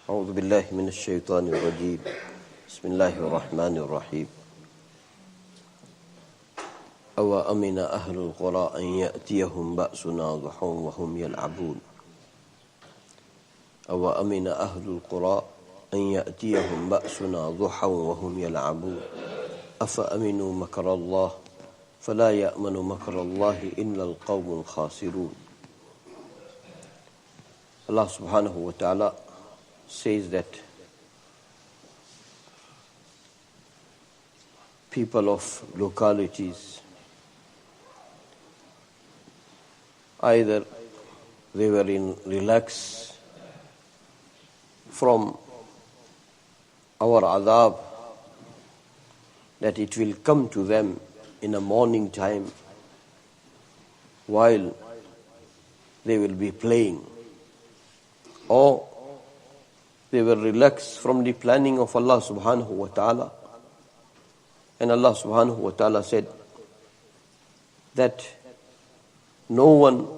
أعوذ بالله من الشيطان الرجيم بسم الله الرحمن الرحيم أوأمن أهل القرى أن يأتيهم بأسنا ضحى وهم يلعبون أوأمن أهل القرى أن يأتيهم بأسنا ضحى وهم يلعبون أفأمنوا مكر الله فلا يأمن مكر الله إلا القوم الخاسرون. Allah subhanahu wa ta'ala says that people of localities, either they were in relax from our adhab, that it will come to them in a morning time while they will be playing, or they were relaxed from the planning of Allah subhanahu wa ta'ala. And Allah subhanahu wa ta'ala said that no one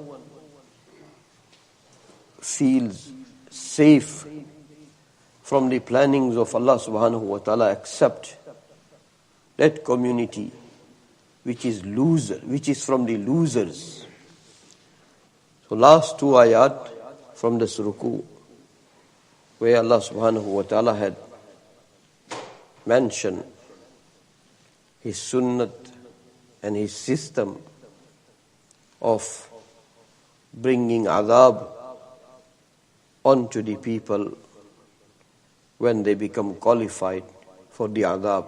feels safe from the plannings of Allah subhanahu wa ta'ala except that community which is from the losers. So last two ayat from the Ruku, where Allah subhanahu wa ta'ala had mentioned His sunnat and His system of bringing adhab onto the people when they become qualified for the adhab.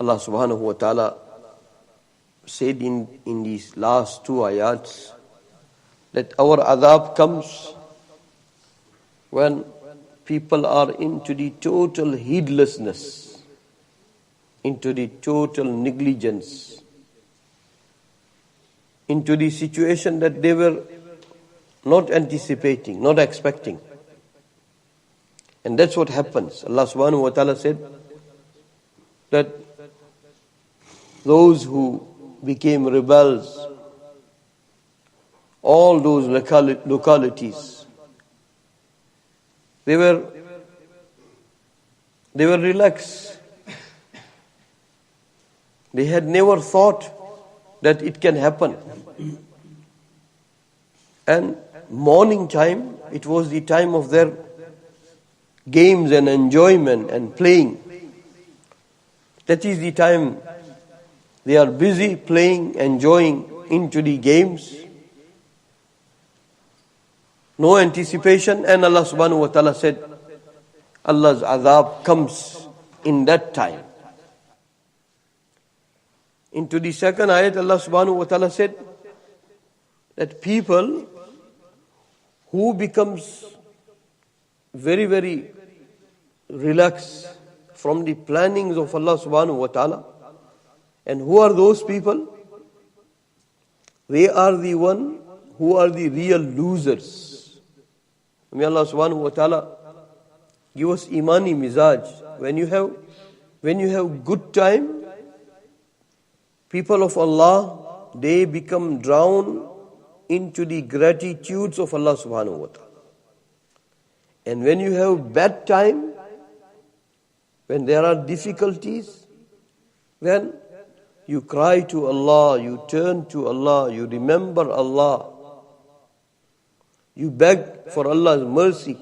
Allah subhanahu wa ta'ala said in these last two ayats that our adhab comes when people are into the total heedlessness, into the total negligence, into the situation that they were not anticipating, not expecting. And that's what happens. Allah subhanahu wa ta'ala said that those who became rebels, all those localities, they were relaxed. They had never thought that it can happen. And morning time, it was the time of their games and enjoyment and playing. That is the time they are busy playing, enjoying into the games. No anticipation, and Allah subhanahu wa ta'ala said, Allah's adhab comes in that time. Into the second ayat, Allah subhanahu wa ta'ala said that people who becomes very, very relaxed from the plannings of Allah subhanahu wa ta'ala. And who are those people? They are the one who are the real losers. May Allah subhanahu wa ta'ala give us imani mizaj. When you have good time, people of Allah, they become drowned into the gratitudes of Allah subhanahu wa ta'ala. And when you have bad time, when there are difficulties, then you cry to Allah, you turn to Allah, you remember Allah. You beg for Allah's mercy.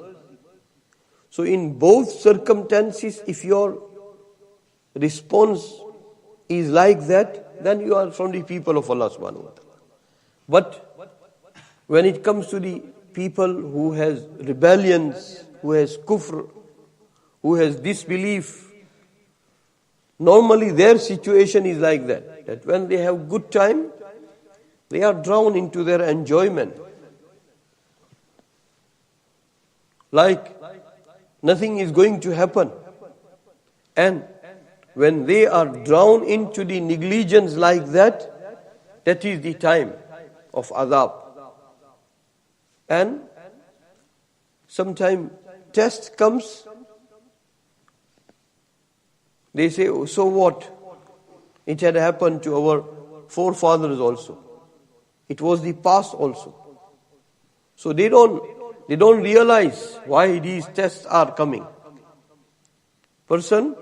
So in both circumstances, if your response is like that, then you are from the people of Allah subhanahu wa ta'ala. But when it comes to the people who has rebellions, who has kufr, who has disbelief, normally their situation is like that when they have good time, they are drawn into their enjoyment. Like nothing is going to happen. And when they are drawn into the negligence like that, that is the time of adhab. And sometime test comes, they say, oh, so what? It had happened to our forefathers also. It was the past also. So they don't realize why these tests are coming. Person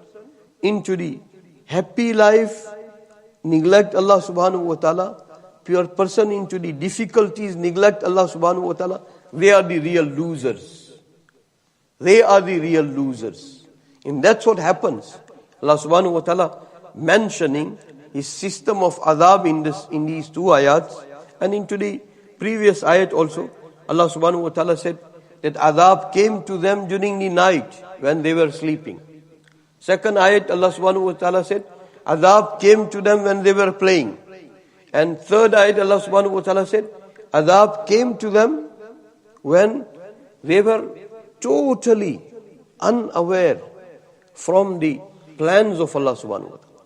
into the happy life neglect Allah subhanahu wa ta'ala. Pure person into the difficulties neglect Allah subhanahu wa ta'ala. They are the real losers. They are the real losers. And that's what happens. Allah subhanahu wa ta'ala mentioning His system of adab in these two ayats. And into the previous ayat also, Allah subhanahu wa ta'ala said that adab came to them during the night when they were sleeping. Second ayat, Allah subhanahu wa ta'ala said, adab came to them when they were playing. And third ayat, Allah subhanahu wa ta'ala said, adab came to them when they were totally unaware from the plans of Allah subhanahu wa ta'ala.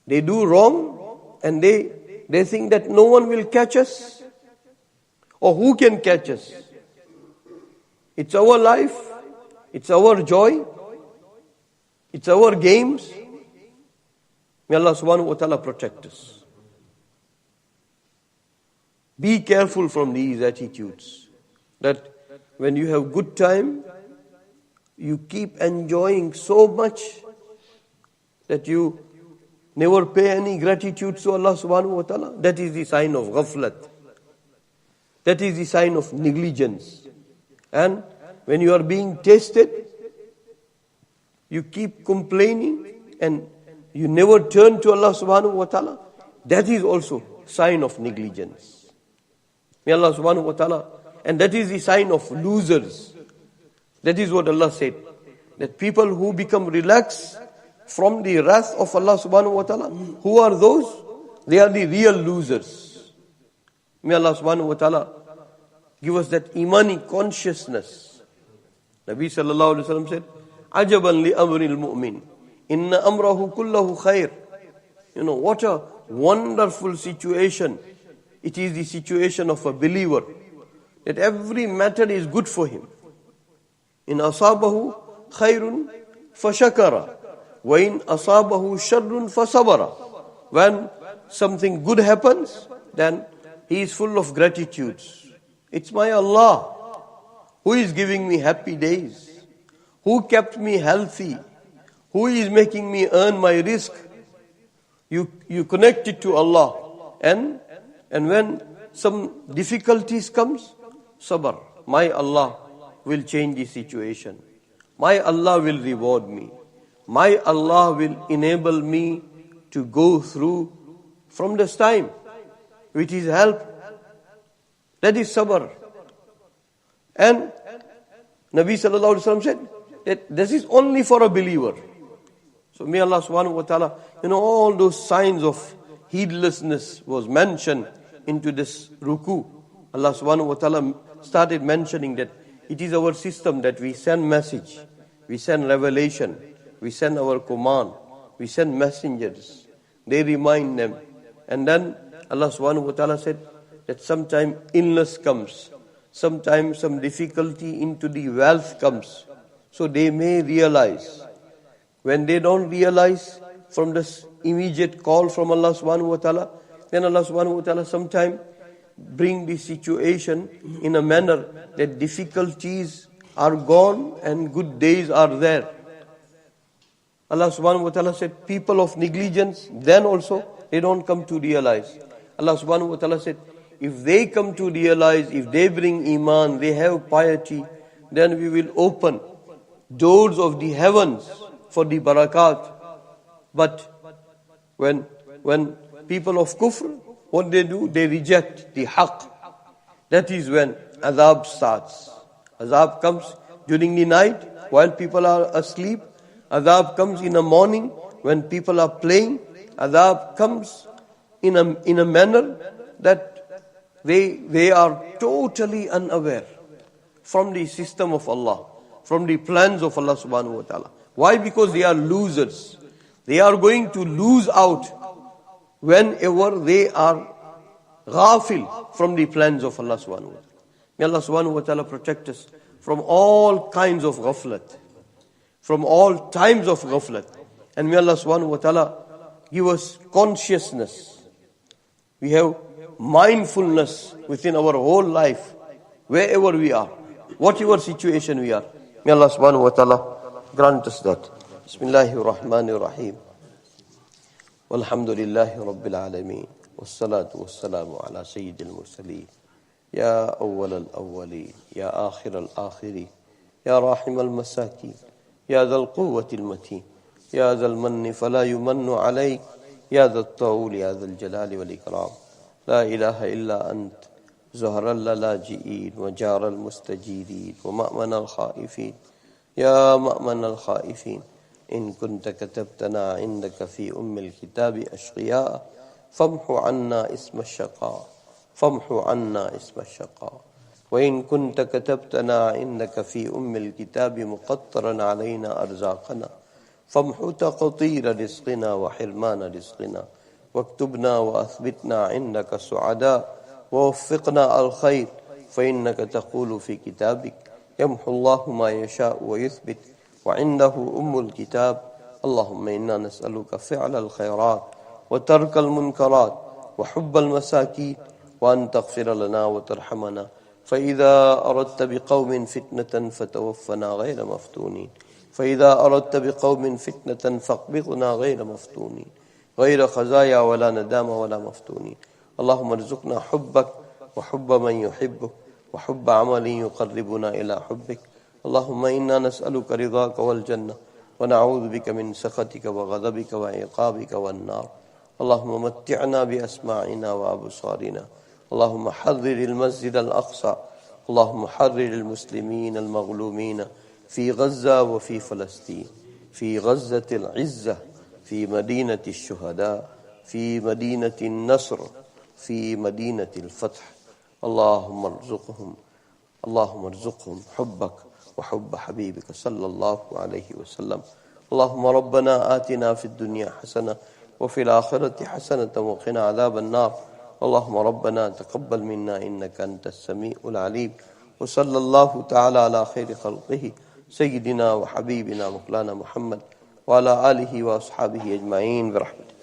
They do wrong and they think that no one will catch us. Or who can catch us? It's our life. It's our joy. It's our games. May Allah subhanahu wa ta'ala protect us. Be careful from these attitudes. That when you have good time, you keep enjoying so much that you never pay any gratitude to Allah subhanahu wa ta'ala. That is the sign of ghaflat. That is the sign of negligence. And when you are being tested, you keep complaining and you never turn to Allah subhanahu wa ta'ala. That is also sign of negligence. May Allah subhanahu wa ta'ala, and that is the sign of losers. That is what Allah said. That people who become relaxed from the wrath of Allah subhanahu wa ta'ala, who are those? They are the real losers. May Allah subhanahu wa ta'ala give us that imani consciousness. Nabi sallallahu alayhi wa sallam said, Ajaban li amril mu'min, inna amrahu kullahu khair. What a wonderful situation. It is the situation of a believer, that every matter is good for him. In asabahu khairun fashakara, wa in asabahu sharrun fasabara. When something good happens, then he is full of gratitudes. It's my Allah who is giving me happy days, who kept me healthy, who is making me earn my risk. You connect it to Allah. And when some difficulties comes, sabr. My Allah will change the situation. My Allah will reward me. My Allah will enable me to go through from this time with His help. That is sabr. And Nabi sallallahu alaihi wasallam said that this is only for a believer. So may Allah subhanahu wa ta'ala, all those signs of heedlessness was mentioned into this ruku. Allah subhanahu wa ta'ala started mentioning that it is our system that we send message, we send revelation, we send our command, we send messengers. They remind them. And then Allah subhanahu wa ta'ala said that sometime illness comes, sometimes some difficulty into the wealth comes. So they may realize. When they don't realize from this immediate call from Allah subhanahu wa ta'ala, then Allah subhanahu wa ta'ala sometime bring the situation in a manner that difficulties are gone and good days are there. Allah subhanahu wa ta'ala said, people of negligence, then also they don't come to realize. Allah subhanahu wa ta'ala said, if they come to realize, if they bring iman, they have piety, then we will open doors of the heavens for the barakat. But when people of kufr, what they do? They reject the haqq. That is when azab starts. Azab comes during the night while people are asleep. Azab comes in the morning when people are playing. Azab comes in a manner that they are totally unaware from the system of Allah, from the plans of Allah subhanahu wa ta'ala. Why? Because they are losers. They are going to lose out whenever they are ghafil from the plans of Allah subhanahu wa ta'ala. May Allah subhanahu wa ta'ala protect us from all kinds of ghaflat, from all times of ghaflat. And may Allah subhanahu wa ta'ala give us consciousness. We have mindfulness within our whole life, wherever we are, whatever situation we are. May Allah subhanahu wa ta'ala grant us that. Bismillahir Rahmanir Rahim. Walhamdulillahi Rabbil Alameen. Wassalatu wassalamu ala Sayyidil Mursaleen. Ya awwal al-awwaleen. Ya akhir al-akhirin. Ya rahim al-masakin. Ya dhal quwwati al-mateen. Ya dhal manni fala yumannu alayk. Ya dhal tawli. Ya dhal jalali wal ikram. La ilaha illa ant. زهر اللاجئين وجار المستجيرين ومأمن الخائفين يا مأمن الخائفين إن كنت كتبتنا عندك في الكتاب أشقياء فامحو عنا اسم الشقاء وإن كنت كتبتنا عندك في الكتاب مقطرا علينا أرزاقنا فامحو تقطير رزقنا وحرمان رزقنا واكتبنا وأثبتنا عندك سعداء ووفقنا الخير فإنك تقول في كتابك يمحو الله ما يشاء ويثبت وعنده الكتاب. اللهم إنا نسألك فعل الخيرات وترك المنكرات وحب المساكين وأن تغفر لنا وترحمنا فإذا أردت بقوم فتنة فتوفنا غير مفتونين فاقبضنا غير مفتونين غير خزايا ولا ندامة ولا مفتونين. اللهم ارزقنا حبك وحب من يحبك وحب عمل يقربنا إلى حبك. اللهم إنا نسألك رضاك والجنة ونعوذ بك من سخطك وغضبك وعقابك والنار. اللهم متعنا بأسماعنا وأبصارنا. اللهم حرر المسجد الأقصى. اللهم حرر المسلمين المظلومين في غزة وفي فلسطين، في غزة العزة، في مدينة الشهداء، في مدينة النصر، في مدينة الفتح. اللهم ارزقهم حبك وحب حبيبك صلى الله عليه وسلم. اللهم ربنا آتنا في الدنيا حسنة وفي الآخرة حسنة وقنا عذاب النار. اللهم ربنا تقبل منا إنك أنت السميع العليم. وصلى الله تعالى على خير خلقه سيدنا وحبيبنا مولانا محمد وعلى آله وأصحابه أجمعين برحمته.